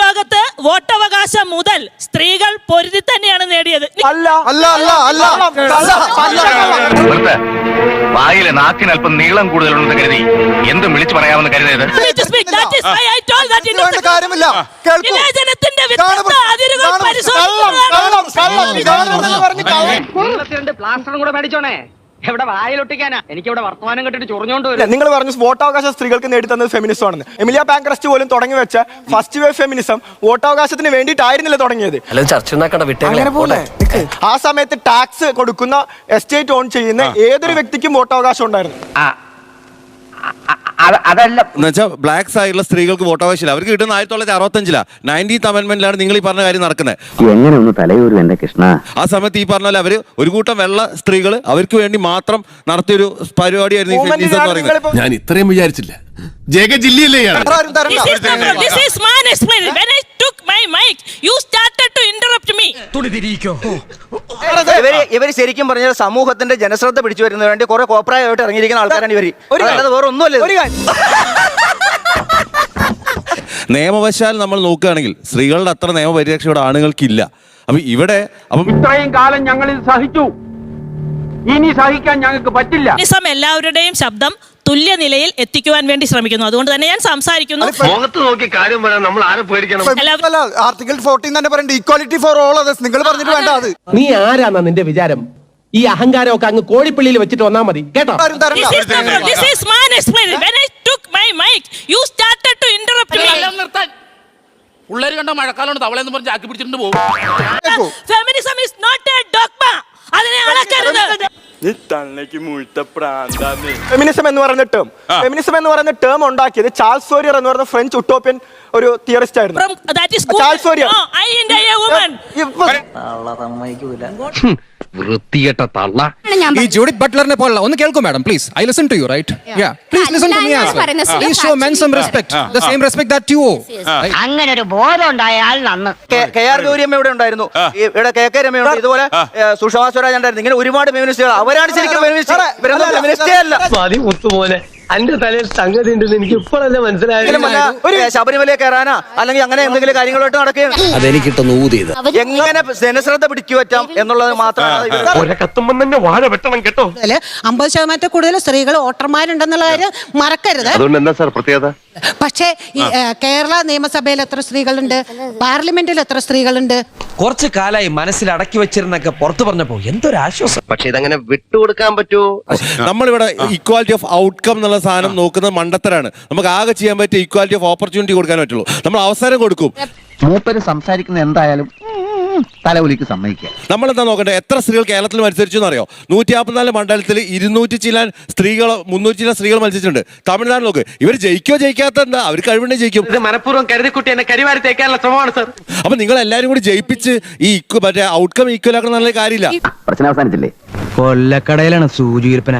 ലോകത്ത് വോട്ടവകാശം മുതൽ സ്ത്രീകൾ പൊരുതി തന്നെയാണ് നേടിയത്. വായിലെ നാക്കിന് അല്പം നീളം കൂടുതലുണ്ടെന്ന് കരുതി എന്തും വിളിച്ചു പറയാമെന്ന് കരുതരുത്. വിവേചനത്തിന്റെ വ്യത്യസ്ത അതിരുകൾ പ്ലാസ്റ്ററും കൂടെ മേടിച്ചോണേ. എവിടെ വായിലൊട്ടിക്കാനാ? എനിക്ക് ഇവിടെ വർത്തമാനം കേട്ടിട്ട് ചൊറിഞ്ഞോണ്ട് വരും. നിങ്ങൾ പറഞ്ഞു വോട്ടവകാശം സ്ത്രീകൾക്ക് നേടിത്തന്നത് ഫെമിനിസം ആണെന്ന്. എമിലിയ പാങ്ക്രസ്റ്റ് പോലും തുടങ്ങി വെച്ച ഫസ്റ്റ് വേവ് ഫെമിനിസം വോട്ടവകാശത്തിന് വേണ്ടിയിട്ടായിരുന്നില്ല തുടങ്ങിയത്. ആ സമയത്ത് ടാക്സ് കൊടുക്കുന്ന എസ്റ്റേറ്റ് ഓൺ ചെയ്യുന്ന ഏതൊരു വ്യക്തിക്കും വോട്ടവകാശം ഉണ്ടായിരുന്നു. അതല്ല എന്നുവെച്ചാൽ ബ്ലാക്ക് സൈഡിലുള്ള സ്ത്രീകൾക്ക് വോട്ടവകാശമില്ല. അവർക്ക് കിട്ടുന്ന 1965 19th അമെന്റ്മെന്റിലാണ് നിങ്ങൾ ഈ പറഞ്ഞ കാര്യം നടക്കുന്നത്. എങ്ങനെ ഒന്ന് തലയൂരും എന്റെ കൃഷ്ണ. ആ സമയത്ത് ഈ പറഞ്ഞ പോലെ അവര് ഒരു കൂട്ടം വെള്ള സ്ത്രീകൾ അവർക്ക് വേണ്ടി മാത്രം നടത്തിയൊരു പരിപാടിയായിരുന്നു ഈ ഫെമിനിസം എന്ന് പറയുന്നത്. ഞാൻ ഇത്രയും വിചാരിച്ചില്ല. ജില്ലയിലെ ഇവര് ശരിക്കും പറഞ്ഞാൽ സമൂഹത്തിന്റെ ജനശ്രദ്ധ പിടിച്ചു വരുന്നതിന് വേണ്ടി കുറെ കോപ്രായമായിട്ട് ഇറങ്ങിയിരിക്കുന്ന ആൾക്കാരാണ് ഇവര്. വേറെ ഒന്നുമല്ല. നിയമവശാൽ നമ്മൾ നോക്കുകയാണെങ്കിൽ സ്ത്രീകളുടെ അത്ര നിയമപരിരക്ഷയുടെ ആണുങ്ങൾക്കില്ല. അപ്പൊ ഇവിടെ ഇത്രയും കാലം ഞങ്ങൾ ഇത് സഹിച്ചു, ഇനി സഹിക്കാൻ ഞങ്ങൾക്ക് പറ്റില്ല. എല്ലാവരുടെയും ശബ്ദം തുല്യ നിലയിൽ എത്തിക്കുവാൻ വേണ്ടി ശ്രമിക്കുന്നു. അതുകൊണ്ട് തന്നെ ഞാൻ സംസാരിക്കുന്നു. മുഖത്ത് നോക്കി കാര്യം പറയാൻ നമ്മൾ ആരെ പേടിക്കണം? ആർട്ടിക്കിൾ 14 തന്നെ പറയുന്നത് ഈക്വാലിറ്റി ഫോർ ഓൾ അതേഴ്സ്. നിങ്ങൾ പറഞ്ഞിട്ട് വേണ്ട. അത് നീ ആരാന്നാ നിന്റെ വിചാരം? ഈ അഹങ്കാരമൊക്കെ അങ്ങ് കോഴിപ്പള്ളിയിൽ വെച്ചിട്ട് വന്നാ മതി കേട്ടോ. പിള്ളേര് കണ്ട മഴക്കാലം തവളെന്ന് പറഞ്ഞ് ആക്കി പിടിച്ചിട്ട് പോകും. ഫെമിനിസം എന്ന് പറയുന്ന ടേം ഉണ്ടാക്കിയത് ചാൾസ് ഫോരിയർ എന്ന് പറയുന്ന ഫ്രഞ്ച് ഉട്ടോപ്യൻ ഒരു തിയറിസ്റ്റ് ആയിരുന്നു. Charles Fourier. വൃത്തികെട്ട തള്ള. ഈ ജൂഡിത്ത് ബട്ട്ലറിനെ പോലുള്ള ഒന്ന് കേൾക്കൂ madam please. I listen to you right. Yeah please listen to me as well. Please show men some respect, the same respect that you owe. അങ്ങനെ ഒരു ബോധം ഉണ്ടായാൽ നന്ന്. കെ.ആർ. ഗൗരിയമ്മ ഇവിടെ ഉണ്ടായിരുന്നു, ഇവിടെ കെ.കെ. രമയുണ്ട്, ഇതുപോലെ സുഷമാ സ്വരാജ് ഉണ്ടായിരുന്നു. ഇങ്ങനെ ഒരുപാട് ഫെമിനിസ്റ്റുകൾ. അവരാണ് ശരിക്കും ഫെമിനിസ്റ്റേ അല്ല. എന്റെ തലയിൽ സംഗതി ഉണ്ടെന്ന് എനിക്ക് ഇപ്പോഴല്ലേ മനസ്സിലായത്. ശബരിമല കയറാനാ അല്ലെങ്കിൽ അങ്ങനെ എന്തെങ്കിലും കാര്യങ്ങളായിട്ട് നടക്കുകയാണ്. അതെനിക്കിട്ടൊന്ന് ഊതിയത് എങ്ങനെ ജനശ്രദ്ധ പിടിക്കുവറ്റാം എന്നുള്ളത് മാത്രമാണ്. കത്തുമ്പം തന്നെ വാഴ വെട്ടണം കേട്ടോ. 50% കൂടുതൽ സ്ത്രീകൾ വോട്ടർമാരുണ്ടെന്നുള്ള കാര്യം മറക്കരുത്. അതുകൊണ്ട് എന്താ സാർ പ്രത്യേകത? പക്ഷേ ഈ കേരള നിയമസഭയിൽ എത്ര സ്ത്രീകളുണ്ട്, പാർലമെന്റിൽ എത്ര സ്ത്രീകളുണ്ട്? കുറച്ചു കാലായി മനസ്സിൽ അടക്കി വെച്ചിരുന്നൊക്കെ പുറത്തു പറഞ്ഞപ്പോ എന്തൊരു ആശ്വാസം. പക്ഷെ ഇതങ്ങനെ വിട്ടുകൊടുക്കാൻ പറ്റുമോ? നമ്മളിവിടെ ഈക്വാലിറ്റി ഓഫ് ഔട്ട്കം എന്നുള്ള സാധനം നോക്കുന്നത് മണ്ടത്തരാണ്. നമുക്ക് ആകെ ചെയ്യാൻ പറ്റിയ ഈക്വാലിറ്റി ഓഫ് ഓപ്പർച്യൂണിറ്റി കൊടുക്കാൻ പറ്റുള്ളൂ. നമ്മൾ അവസരം കൊടുക്കും. മൂപ്പര് സംസാരിക്കുന്നത് എന്തായാലും തലകുലിക്ക് സമ്മതിക്കുക. നമ്മളെന്താ നോക്കട്ടെ, എത്ര സ്ത്രീകൾ കേരളത്തിൽ മത്സരിച്ചു എന്നറിയോ? 154 മണ്ഡലത്തിൽ 200 ചില സ്ത്രീകൾ 300 ചില സ്ത്രീകൾ മത്സരിച്ചിട്ടുണ്ട്. തമിഴ്നാട് നോക്ക്, ഇവർ ജയിക്കോ ജയിക്കാത്ത എന്താ, അവർ കഴിവുണ്ടെങ്കിൽ ജയിക്കും. മനഃപൂർവ്വം കരുതിക്കുട്ടി എന്നെ കരിവാരി തേക്കാനുള്ള ശ്രമമാണ് സർ. അപ്പൊ നിങ്ങൾ എല്ലാരും കൂടി ജയിപ്പിച്ച് ഈ മറ്റേ ഔട്ട്കം ഈക്വൽ ആക്കുന്ന നല്ല കാര്യമില്ല. പ്രശ്നം അവസാനിച്ചില്ലേ? കൊല്ലക്കടയിലാണ് സൂചി വിൽപ്പന.